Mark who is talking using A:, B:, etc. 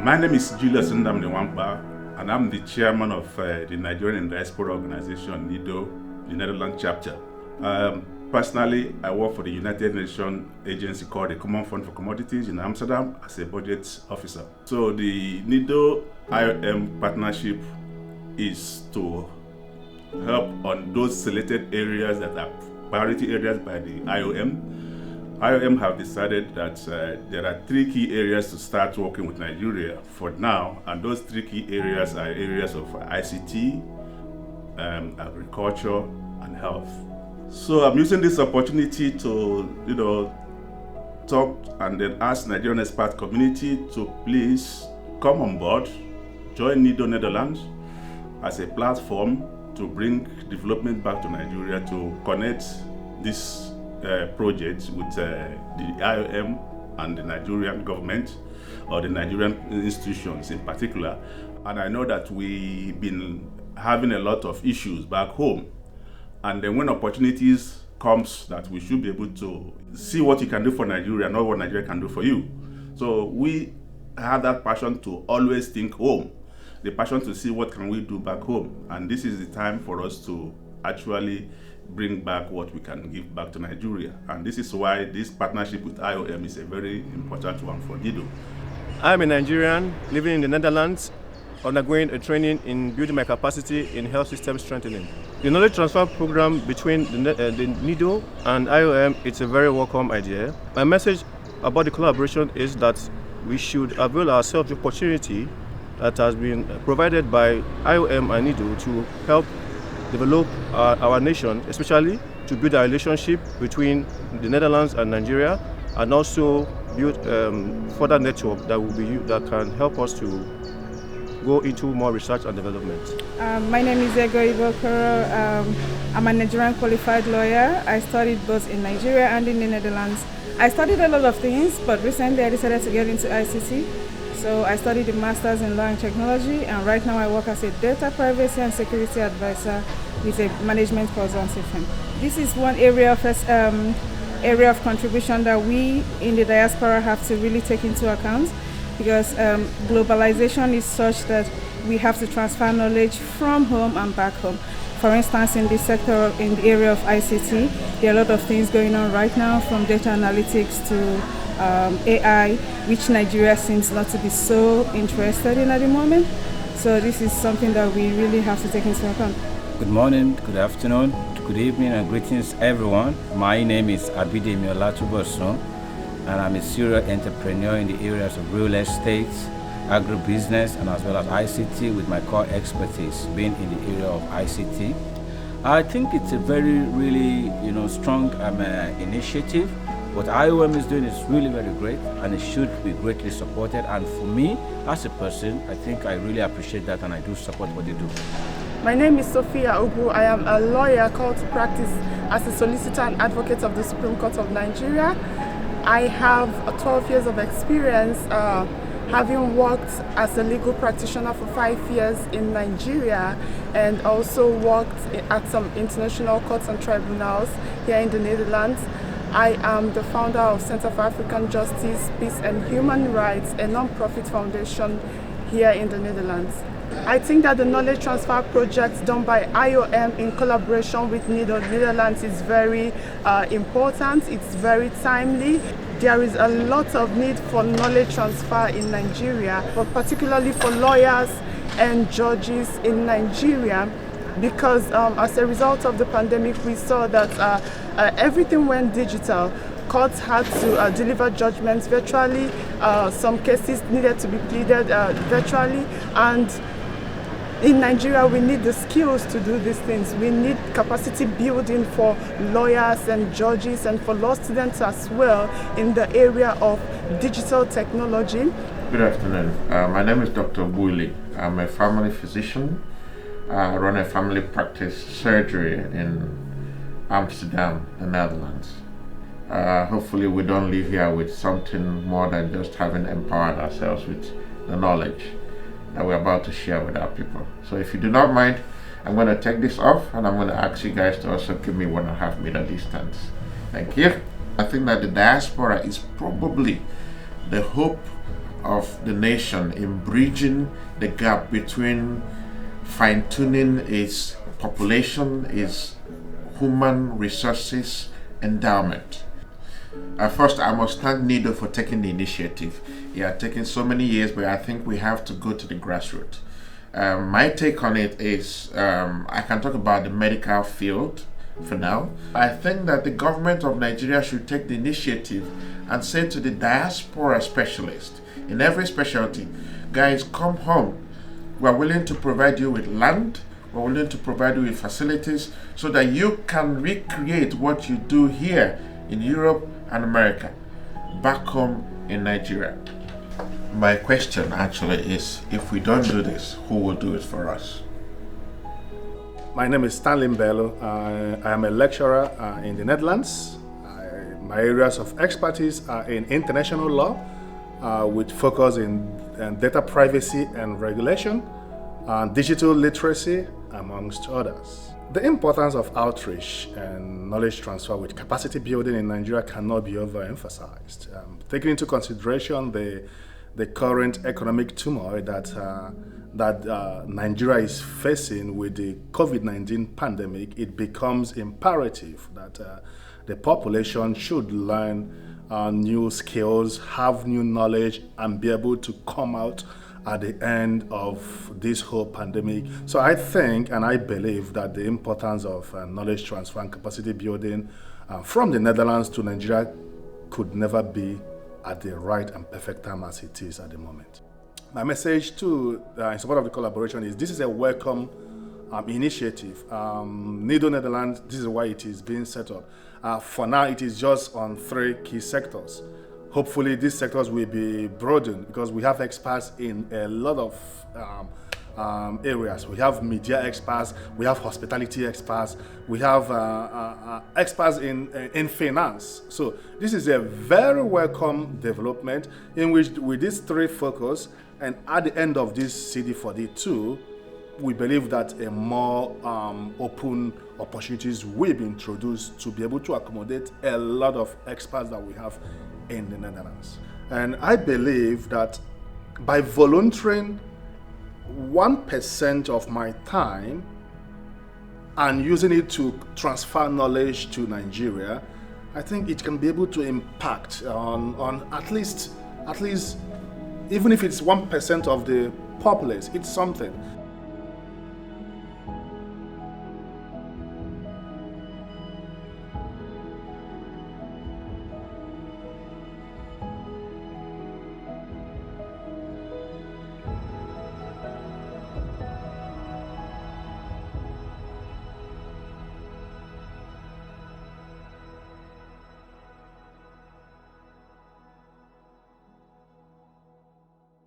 A: My name is Julius Ndamniwampa, and I'm the chairman of the Nigerian Diaspora organization, NIDOE, the Netherlands chapter. Personally, I work for the United Nations agency called the Common Fund for Commodities in Amsterdam as a budget officer. So the NIDOE IOM partnership is to help on those selected areas that are priority areas by the IOM. IOM have decided that there are 3 key areas to start working with Nigeria for now, and those 3 key areas are areas of ICT, agriculture, and health. So I'm using this opportunity to, talk and then ask Nigerian expert community to please come on board, join NIDOE Netherlands as a platform to bring development back to Nigeria, to connect this project with the IOM and the Nigerian government, or the Nigerian institutions in particular. And I know that we've been having a lot of issues back home, and then when opportunities comes, that we should be able to see what you can do for Nigeria, not what Nigeria can do for you. So we have that passion to always think home, the passion to see what can we do back home, and this is the time for us to actually bring back what we can give back to Nigeria. And this is why this partnership with IOM is a very important one for NIDOE.
B: I'm a Nigerian living in the Netherlands, undergoing a training in building my capacity in health system strengthening. The knowledge transfer program between the NIDOE and IOM, it's a very welcome idea. My message about the collaboration is that we should avail ourselves of the opportunity that has been provided by IOM and NIDOE to help develop our nation, especially to build a relationship between the Netherlands and Nigeria, and also build further network that can help us to go into more research and development.
C: My name is Ego Ibokoro. I'm a Nigerian qualified lawyer. I studied both in Nigeria and in the Netherlands. I studied a lot of things, but recently I decided to get into ICT. So I studied a master's in law and technology, and right now I work as a data privacy and security advisor with a management consultancy firm. This is one area of contribution that we in the diaspora have to really take into account, because globalization is such that we have to transfer knowledge from home and back home. For instance, in this sector, in the area of ICT, there are a lot of things going on right now, from data analytics to AI, which Nigeria seems not to be so interested in at the moment. So this is something that we really have to take into account.
D: Good morning, good afternoon, good evening, and greetings everyone. My name is Abidemi Olatubosun, and I'm a serial entrepreneur in the areas of real estate, agribusiness, and as well as ICT, with my core expertise being in the area of ICT. I think it's a very, really, strong initiative. What IOM is doing is really very great, and it should be greatly supported. And for me, as a person, I think I really appreciate that, and I do support what they do.
E: My name is Sophia Ugu. I am a lawyer called to practice as a solicitor and advocate of the Supreme Court of Nigeria. I have 12 years of experience, having worked as a legal practitioner for 5 years in Nigeria, and also worked at some international courts and tribunals here in the Netherlands. I am the founder of Center for African Justice, Peace and Human Rights, a non-profit foundation here in the Netherlands. I think that the knowledge transfer project done by IOM in collaboration with NIDOE Netherlands is very important. It's very timely. There is a lot of need for knowledge transfer in Nigeria, but particularly for lawyers and judges in Nigeria, because as a result of the pandemic, we saw that everything went digital. Courts had to deliver judgments virtually. Some cases needed to be pleaded virtually. And in Nigeria, we need the skills to do these things. We need capacity building for lawyers and judges, and for law students as well, in the area of digital technology.
F: Good afternoon. My name is Dr. Buli. I'm a family physician. I run a family practice surgery in Amsterdam, the Netherlands. Hopefully we don't leave here with something more than just having empowered ourselves with the knowledge that we're about to share with our people. So if you do not mind, I'm going to take this off, and I'm going to ask you guys to also give me 1.5 meter distance. Thank you. I think that the diaspora is probably the hope of the nation in bridging the gap between fine-tuning its population, its human resources endowment. First, I must thank NIDOE for taking the initiative. It had taken so many years, but I think we have to go to the grassroots. My take on it is, I can talk about the medical field for now. I think that the government of Nigeria should take the initiative and say to the diaspora specialists in every specialty, guys, come home. We're willing to provide you with land, we're willing to provide you with facilities so that you can recreate what you do here in Europe and America, back home in Nigeria. My question actually is, if we don't do this, who will do it for us?
G: My name is Stanley Mbello. I am a lecturer in the Netherlands. My areas of expertise are in international law, with focus in data privacy and regulation, and digital literacy, amongst others. The importance of outreach and knowledge transfer with capacity building in Nigeria cannot be overemphasized. Taking into consideration the current economic turmoil that Nigeria is facing with the COVID-19 pandemic, it becomes imperative that the population should learn new skills, have new knowledge, and be able to come out at the end of this whole pandemic. So I think and I believe that the importance of knowledge transfer and capacity building from the Netherlands to Nigeria could never be at the right and perfect time as it is at the moment. My message in support of the collaboration is this is a welcome initiative. NIDOE Netherlands, this is why it is being set up. For now, it is just on 3 key sectors. Hopefully, these sectors will be broadened because we have experts in a lot of areas. We have media experts, we have hospitality experts, we have experts in finance. So this is a very welcome development in which with these 3 focus, and at the end of this CD4D2, we believe that a more open opportunities will be introduced to be able to accommodate a lot of experts that we have in the Netherlands. And I believe that by volunteering 1% of my time and using it to transfer knowledge to Nigeria, I think it can be able to impact on at least, even if it's 1% of the populace, it's something.